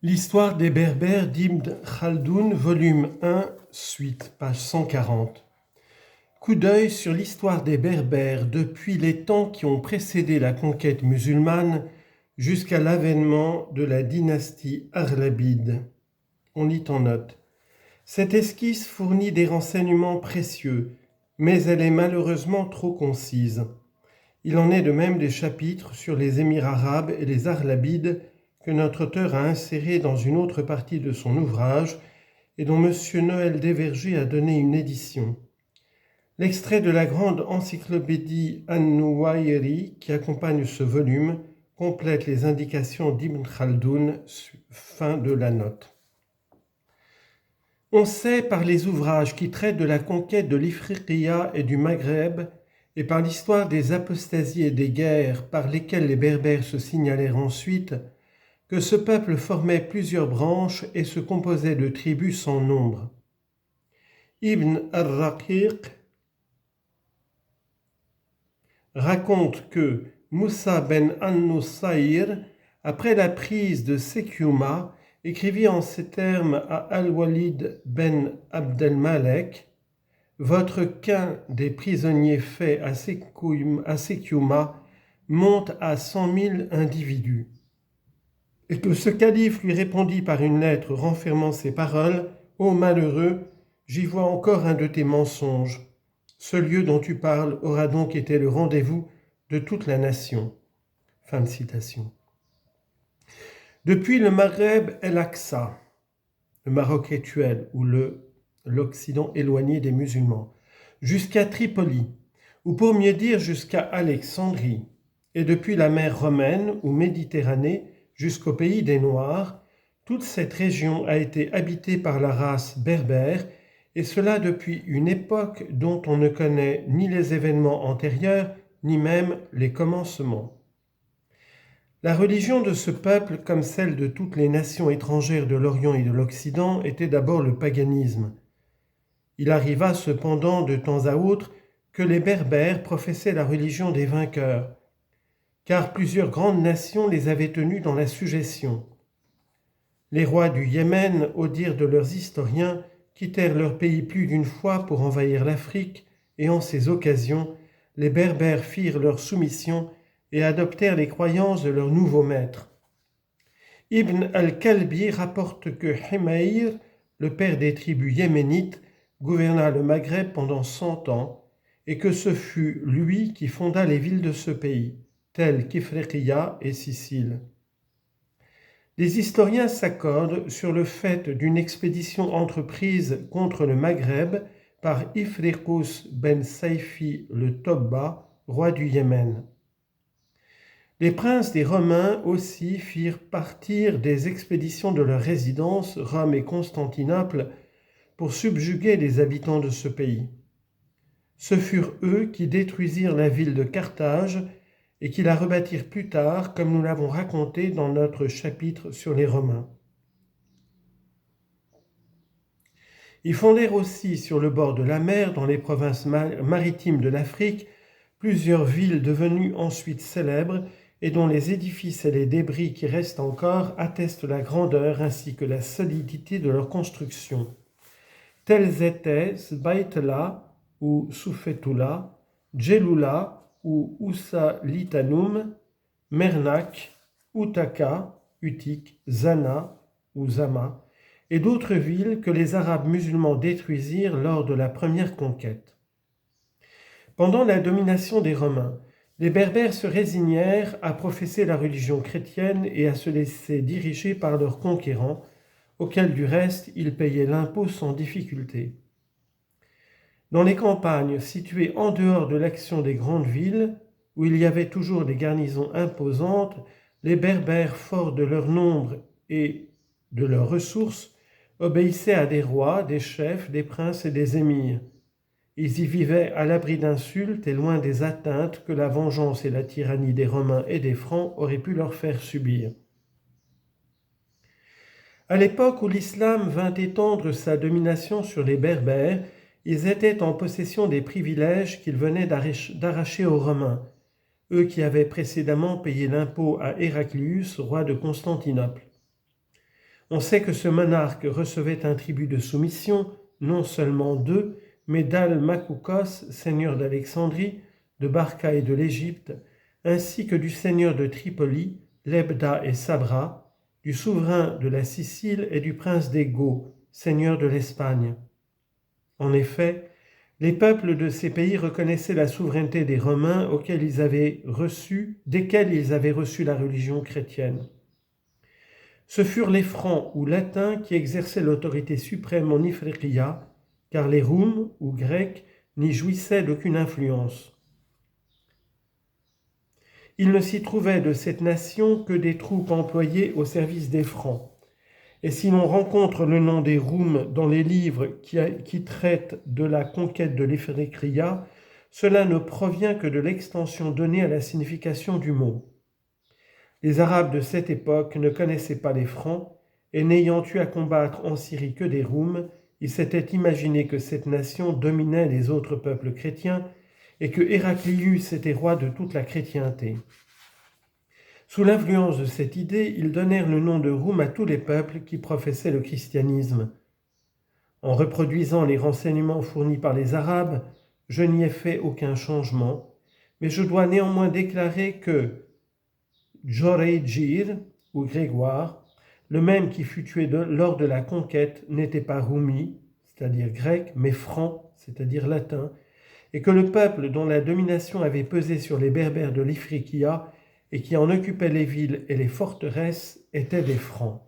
L'histoire des Berbères d'Ibn Khaldoun, volume 1, suite, page 140. Coup d'œil sur l'histoire des Berbères depuis les temps qui ont précédé la conquête musulmane jusqu'à l'avènement de la dynastie Aghlabide. On lit en note. Cette esquisse fournit des renseignements précieux, mais elle est malheureusement trop concise. Il en est de même des chapitres sur les Émirats arabes et les Aghlabides que notre auteur a insérés dans une autre partie de son ouvrage et dont M. Noël Desvergers a donné une édition. L'extrait de la grande encyclopédie An-Nuwayri qui accompagne ce volume complète les indications d'Ibn Khaldoun. Fin de la note. On sait par les ouvrages qui traitent de la conquête de l'Ifriqiya et du Maghreb et par l'histoire des apostasies et des guerres par lesquelles les Berbères se signalèrent ensuite, que ce peuple formait plusieurs branches et se composait de tribus sans nombre. Ibn al-Raqiq raconte que Moussa ben an-Nusayr, après la prise de Sekyouma, écrivit en ces termes à Al-Walid ben Abdelmalek: « Votre quin des prisonniers faits à Sekyouma monte à 100 000 individus. » Et que ce calife lui répondit par une lettre renfermant ces paroles: « Ô malheureux, j'y vois encore un de tes mensonges. Ce lieu dont tu parles aura donc été le rendez-vous de toute la nation. » Fin de citation. Depuis le Maghreb el-Aqsa, le Maroc actuel ou l'Occident éloigné des musulmans, jusqu'à Tripoli, ou pour mieux dire jusqu'à Alexandrie, et depuis la mer Romaine ou Méditerranée jusqu'au pays des Noirs, toute cette région a été habitée par la race berbère, et cela depuis une époque dont on ne connaît ni les événements antérieurs, ni même les commencements. La religion de ce peuple, comme celle de toutes les nations étrangères de l'Orient et de l'Occident, était d'abord le paganisme. Il arriva cependant de temps à autre que les Berbères professaient la religion des vainqueurs, car plusieurs grandes nations les avaient tenus dans la sujétion. Les rois du Yémen, au dire de leurs historiens, quittèrent leur pays plus d'une fois pour envahir l'Afrique, et en ces occasions, les Berbères firent leur soumission et adoptèrent les croyances de leur nouveau maître. Ibn al-Kalbi rapporte que Himayr, le père des tribus yéménites, gouverna le Maghreb pendant 100 ans, et que ce fut lui qui fonda les villes de ce pays, telles qu'Ifriqiya et Sicile. Les historiens s'accordent sur le fait d'une expédition entreprise contre le Maghreb par Ifriqus ben Sayfi le Tobba, roi du Yémen. Les princes des Romains aussi firent partir des expéditions de leur résidence, Rome et Constantinople, pour subjuguer les habitants de ce pays. Ce furent eux qui détruisirent la ville de Carthage et qui la rebâtirent plus tard, comme nous l'avons raconté dans notre chapitre sur les Romains. Ils fondèrent aussi sur le bord de la mer, dans les provinces maritimes de l'Afrique, plusieurs villes devenues ensuite célèbres et dont les édifices et les débris qui restent encore attestent la grandeur ainsi que la solidité de leur construction. Tels étaient Sbaïtla ou Soufetoula, Djelloula ou Oussalitanum, Mernak, Utaka, Utik, Zana ou Zama, et d'autres villes que les Arabes musulmans détruisirent lors de la première conquête. Pendant la domination des Romains, les Berbères se résignèrent à professer la religion chrétienne et à se laisser diriger par leurs conquérants, auxquels du reste ils payaient l'impôt sans difficulté. Dans les campagnes situées en dehors de l'action des grandes villes, où il y avait toujours des garnisons imposantes, les Berbères, forts de leur nombre et de leurs ressources, obéissaient à des rois, des chefs, des princes et des émirs. Ils y vivaient à l'abri d'insultes et loin des atteintes que la vengeance et la tyrannie des Romains et des Francs auraient pu leur faire subir. À l'époque où l'islam vint étendre sa domination sur les Berbères, ils étaient en possession des privilèges qu'ils venaient d'arracher aux Romains, eux qui avaient précédemment payé l'impôt à Héraclius, roi de Constantinople. On sait que ce monarque recevait un tribut de soumission, non seulement d'eux, mais d'Al-Makoukos, seigneur d'Alexandrie, de Barca et de l'Égypte, ainsi que du seigneur de Tripoli, Lebda et Sabra, du souverain de la Sicile et du prince des Goths, seigneur de l'Espagne. En effet, les peuples de ces pays reconnaissaient la souveraineté des Romains desquels ils avaient reçu la religion chrétienne. Ce furent les Francs ou Latins qui exerçaient l'autorité suprême en Ifriqiya, car les Roums ou Grecs n'y jouissaient d'aucune influence. Il ne s'y trouvait de cette nation que des troupes employées au service des Francs. Et si l'on rencontre le nom des Roums dans les livres qui traitent de la conquête de l'Ifriqiya, cela ne provient que de l'extension donnée à la signification du mot. Les Arabes de cette époque ne connaissaient pas les Francs, et n'ayant eu à combattre en Syrie que des Roums, ils s'étaient imaginé que cette nation dominait les autres peuples chrétiens et que Héraclius était roi de toute la chrétienté. Sous l'influence de cette idée, ils donnèrent le nom de Roum à tous les peuples qui professaient le christianisme. En reproduisant les renseignements fournis par les Arabes, je n'y ai fait aucun changement, mais je dois néanmoins déclarer que Djorejir, ou Grégoire, le même qui fut tué lors de la conquête, n'était pas Roumi, c'est-à-dire grec, mais franc, c'est-à-dire latin, et que le peuple dont la domination avait pesé sur les Berbères de l'Ifriqiya et qui en occupait les villes et les forteresses étaient des Francs.